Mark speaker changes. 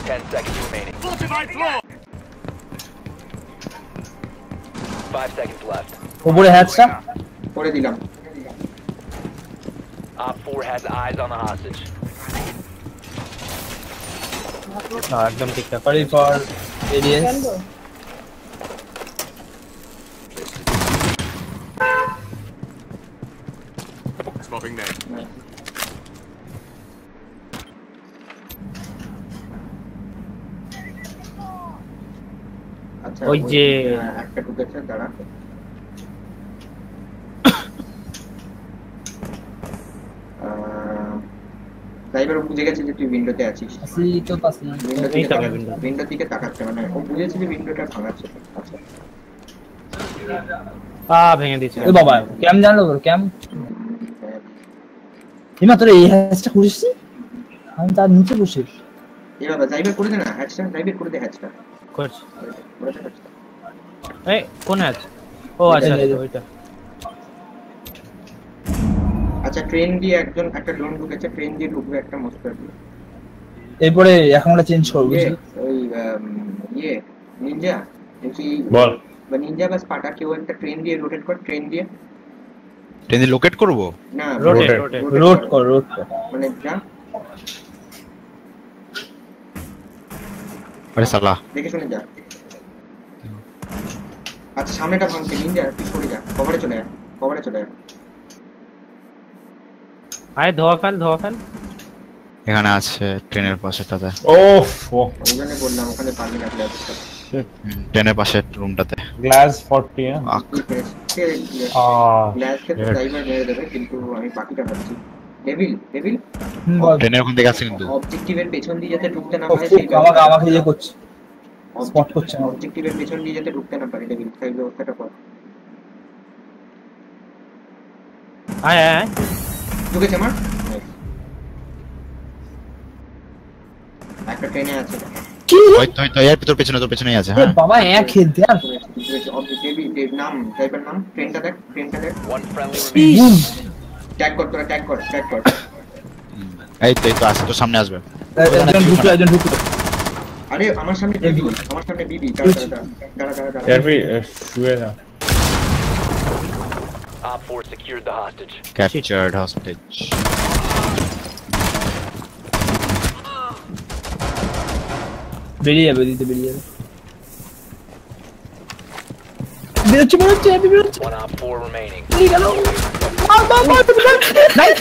Speaker 1: 10 seconds remaining. Fortified floor. 5 seconds left.
Speaker 2: উপরে হ্যাচটা
Speaker 3: করে দিলাম।
Speaker 1: Op 4 has eyes on the hostage.
Speaker 2: একদম ঠিকঠাক sorry for ads
Speaker 4: Smoking name.
Speaker 3: আচ্ছা
Speaker 2: ওই যে
Speaker 3: একটা ঢুকেছে দাঁড়া ড্রাইভার বুঝে গেছে যে তুই উইন্ডোতে আছিস
Speaker 2: আসি তো পাসি
Speaker 3: উইন্ডো দিকে তাকাচ্ছে মানে ও বুঝেছে যে উইন্ডোটা ভাঙাচ্ছে আচ্ছা
Speaker 2: ভেঙে দিয়েছে এ বাবা ক্যাম জানলো তোর ক্যাম হিমা তোর এই হ্যাচটা করিস আমি তার নিচে বসে
Speaker 3: এ বাবা ড্রাইভার করে দে না হ্যাচটা ড্রাইভার করে দে হ্যাচটা
Speaker 2: করছি এই কোন হ্যাচ ও আচ্ছা ওইটা
Speaker 3: আচ্ছা ট্রেন দিয়ে একজন একটা ড্রোন ঢুকেছে ট্রেন দিয়ে ঢুকবে একটা মস্টার
Speaker 2: এরপরে এখন আমরা চেঞ্জ করব বুঝলি
Speaker 3: ওই নিনজা দেখি
Speaker 5: বল
Speaker 3: বা নিনজা বা স্পাটা কেউ একটা ট্রেন দিয়ে রোটেট কর ট্রেন দিয়ে
Speaker 5: লোকেট করব
Speaker 3: না
Speaker 2: রোট কর
Speaker 3: মানে যা
Speaker 5: আরে সালা
Speaker 3: দেখে শুনে যা আচ্ছা সামনেটা ভাঙছে নিনজা তুই সরে যা কভারে চলে যা
Speaker 2: আয় ধোয়া ফেল
Speaker 5: এখানে আছে ট্রেনের পাশেটাতে
Speaker 6: ওফ
Speaker 3: ওখানে বললাম ওখানে পারবি না গ্লাস
Speaker 5: ট্রেনের পাশে রুমটাতে
Speaker 6: গ্লাস 40
Speaker 3: গ্লাস কে ড্রাইভার মেরে দেবে কিন্তু আমি বাকিটা ভাবছি ডেভিল
Speaker 5: ট্রেনের ওখান থেকে আসছে কিন্তু
Speaker 3: অবজেক্টিভের পেছন দিয়ে যাতে ঢুকতে না পারে সেই
Speaker 2: আমাকে ইয়ে করছে স্পট করছে
Speaker 3: অবজেক্টিভের পেছন দিয়ে যাতে ঢুকতে না পারে ডেভিল সেই ব্যবস্থাটা কর
Speaker 2: আয়
Speaker 3: ঢুকেছে আমার একটা ট্রেনে আছে
Speaker 5: তো এর তোর পেছনেই আছে হ্যাঁ
Speaker 2: বাবা এক খেলতে আর
Speaker 3: অবজেক্টিভ নাম ড্রাইভার নাম ট্রেনটা দেখ
Speaker 1: One friendly remaining.
Speaker 3: ট্যাগ কর
Speaker 5: এই তো আসছে তোর সামনে আসবে
Speaker 2: একজন ঢুকলো
Speaker 3: আরে আমার সামনে বিবি দাঁড়া
Speaker 6: এভরি শুয়ে না
Speaker 1: Op 4 secured the hostage.
Speaker 5: Captured hostage
Speaker 2: বেরিয়ে যাবে বেরোচ্ছে
Speaker 1: One Op 4 remaining.
Speaker 2: নাইস